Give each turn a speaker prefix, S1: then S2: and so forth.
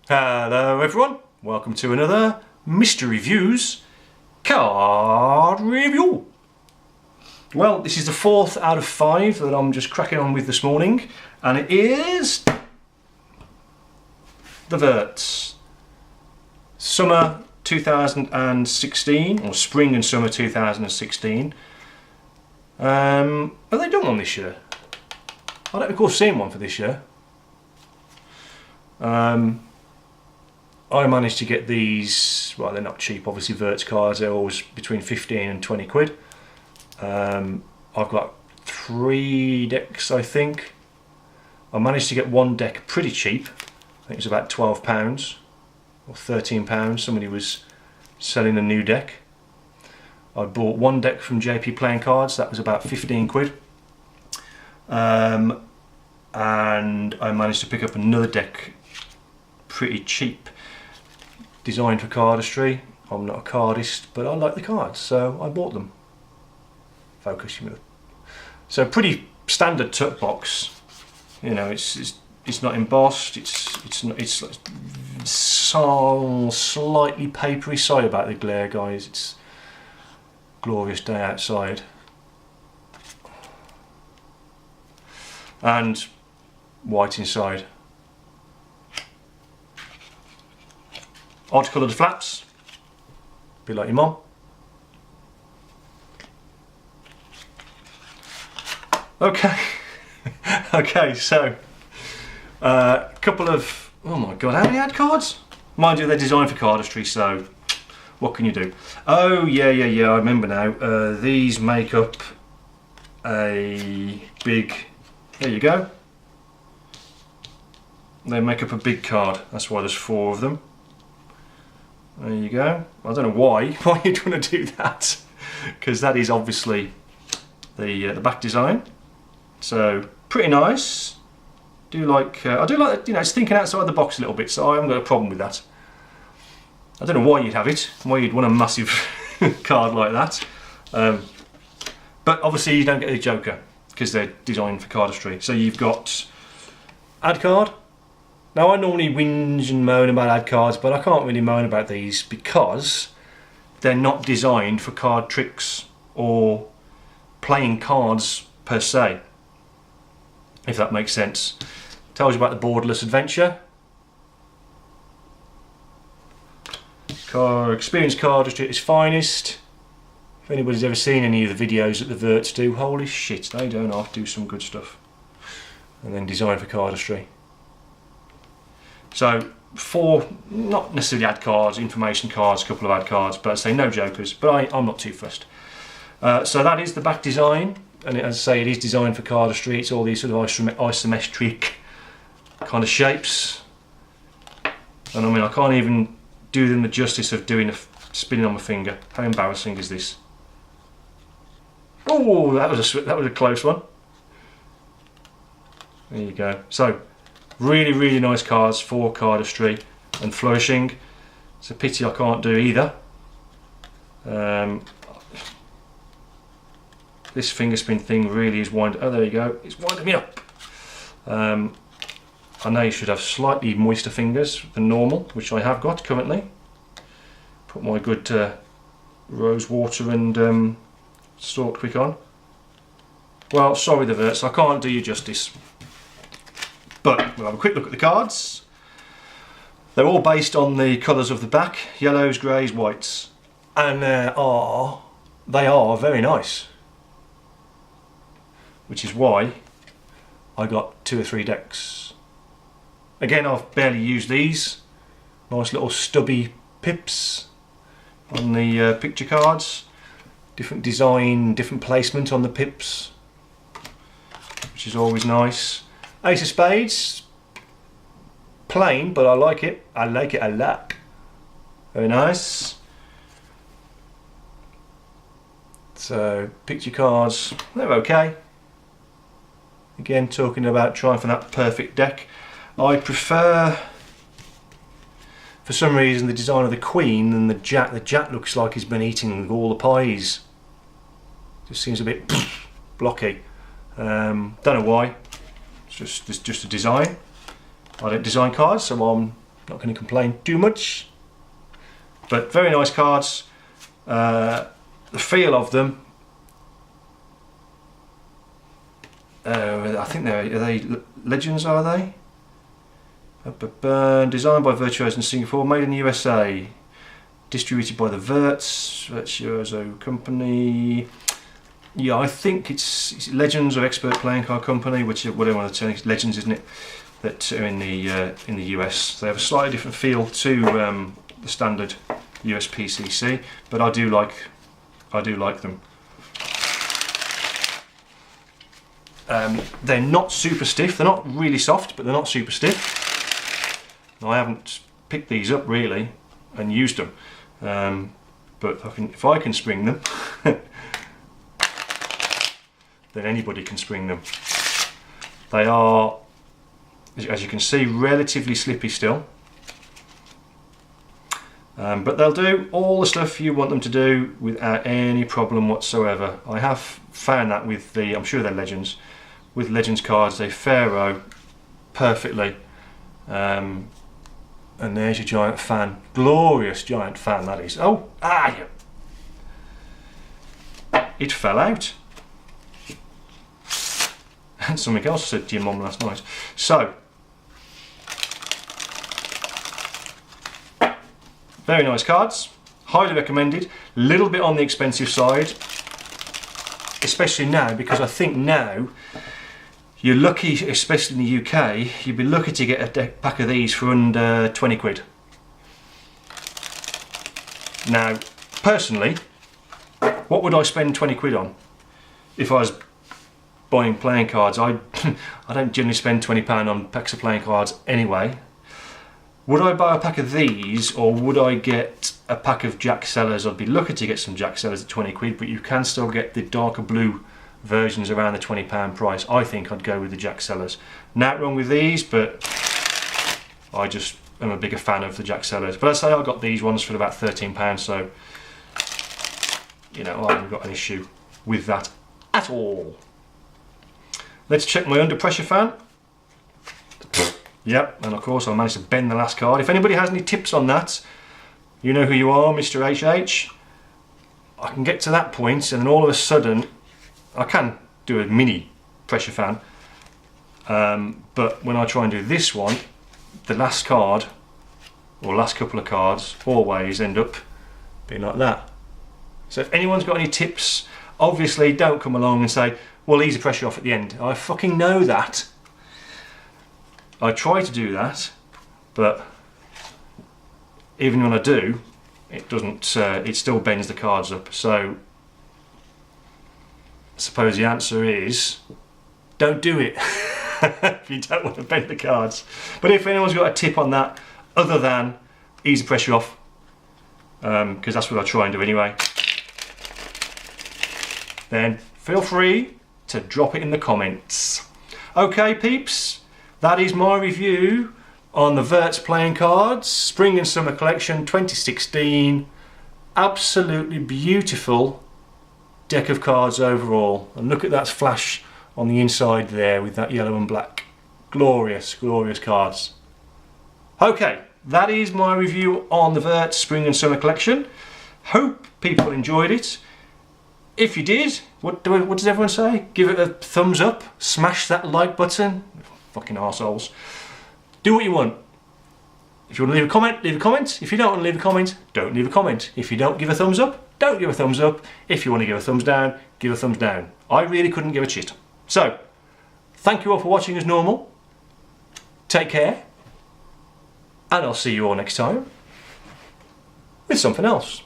S1: Hello everyone, welcome to another Mr. Reviews card review. Well, this is the 4th out of 5 that I'm just cracking on with this morning, and it is the Virts Summer 2016, or Spring and Summer 2016. Have they done one this year? I don't recall seeing one for this year. I managed to get these, well, they're not cheap, obviously. Virts cards, they're always between 15 and 20 quid. I've got 3 decks, I think. I managed to get one deck pretty cheap. I think it was about £12 or £13. Somebody was selling a new deck. I bought one deck from JP Playing Cards, that was about 15 quid. And I managed to pick up another deck pretty cheap, designed for cardistry. I'm not a cardist, but I like the cards, so I bought them. Focus, you know. So pretty standard tuck box. You know, it's not embossed. It's so slightly papery. Sorry about the glare, guys. It's a glorious day outside. And white inside. Odd coloured flaps, a bit like your mum. Okay, okay, so a couple of, oh my god, how many ad cards? Mind you, they're designed for cardistry, so what can you do? Oh yeah, I remember now. These make up a big, there you go. They make up a big card, that's why there's 4 of them. There you go. I don't know why you'd want to do that, because that is obviously the back design. So pretty nice. I do like, you know, it's thinking outside the box a little bit, so I haven't got a problem with that. I don't know why you'd have it, why you'd want a massive card like that. But obviously you don't get the Joker because they're designed for cardistry. So you've got ad card. Now, I normally whinge and moan about ad cards, but I can't really moan about these because they're not designed for card tricks or playing cards per se, if that makes sense. Tells you about the borderless adventure. Experienced cardistry at its finest. If anybody's ever seen any of the videos that the Virts do, holy shit, they don't half do some good stuff. And then designed for cardistry. So 4, not necessarily ad cards, information cards, a couple of ad cards, but I say no jokers, but I'm not too fussed. So that is the back design, and as I say, it is designed for cardistry. It's all these sort of isometric kind of shapes. And I mean, I can't even do them the justice of doing spinning on my finger. How embarrassing is this? Oh, that was a close one. There you go. So really nice cards for cardistry and flourishing. It's a pity I can't do either. This finger spin thing really is winding. Oh, there you go. It's winding me up. I know you should have slightly moister fingers than normal, which I have got currently. Put my good rose water and stalk quick on. Well, sorry the Virts, I can't do you justice. But we'll have a quick look at the cards. They're all based on the colours of the back, yellows, greys, whites. And they are very nice. Which is why I got 2 or 3 decks. Again, I've barely used these. Nice little stubby pips on the picture cards. Different design, different placement on the pips, which is always nice. Ace of Spades, plain, but I like it. I like it a lot. Very nice. So picture cards, they're okay. Again, talking about trying for that perfect deck. I prefer, for some reason, the design of the Queen than the Jack. The Jack looks like he's been eating all the pies. Just seems a bit blocky. Don't know why. It's just a design. I don't design cards, so I'm Not going to complain too much. But very nice cards. The feel of them. I think are they Legends, are they? Designed by Virtuoso in Singapore, made in the USA. Distributed by the Virts, Virtuoso company. Yeah, I think it's Legends or Expert Playing Card Company, which whatever one of the terms, Legends, isn't it? That are in the US. They have a slightly different feel to the standard US PCC, but I do like them. They're not super stiff. They're not really soft, but they're not super stiff. Now, I haven't picked these up really and used them, but if I can spring them, then anybody can spring them. They are, as you can see, relatively slippy still, but they'll do all the stuff you want them to do without any problem whatsoever. I have found that with I'm sure they're Legends. With Legends cards, they faro perfectly. And there's your giant fan. Glorious giant fan, that is. Oh, yeah. It fell out. And something else I said to your mum last night. So, very nice cards. Highly recommended. Little bit on the expensive side. Especially now, because I think now you're lucky, especially in the UK, you'd be lucky to get a pack of these for under 20 quid. Now, personally, what would I spend 20 quid on if I was buying playing cards? I don't generally spend £20 on packs of playing cards anyway. Would I buy a pack of these, or would I get a pack of Jack Sellers? I'd be lucky to get some Jack Sellers at 20 quid, but you can still get the darker blue versions around the £20 price. I think I'd go with the Jack Sellers. Nothing wrong with these, but I just am a bigger fan of the Jack Sellers. But I say I got these ones for about £13, so you know, I haven't got an issue with that at all. Let's check my under pressure fan. Yep, and of course I managed to bend the last card. If anybody has any tips on that, you know who you are, Mr. HH. I can get to that point and then all of a sudden I can do a mini pressure fan, but when I try and do this one, the last card or last couple of cards always end up being like that. So if anyone's got any tips, obviously don't come along and say, well, ease the pressure off at the end. I fucking know that. I try to do that, but even when I do, it doesn't. It still bends the cards up. So I suppose the answer is don't do it if you don't want to bend the cards. But if anyone's got a tip on that other than ease the pressure off, because that's what I try and do anyway, then feel free to drop it in the comments. Okay peeps, that is my review on the Virts playing cards Spring and Summer Collection 2016. Absolutely beautiful deck of cards overall, and look at that flash on the inside there with that yellow and black. Glorious, glorious cards. Okay, that is my review on the Virts Spring and Summer Collection. Hope people enjoyed it. If you did, what does everyone say? Give it a thumbs up, smash that like button. Fucking arseholes. Do what you want. If you want to leave a comment, leave a comment. If you don't want to leave a comment, don't leave a comment. If you don't give a thumbs up, don't give a thumbs up. If you want to give a thumbs down, give a thumbs down. I really couldn't give a shit. So, thank you all for watching as normal. Take care. And I'll see you all next time with something else.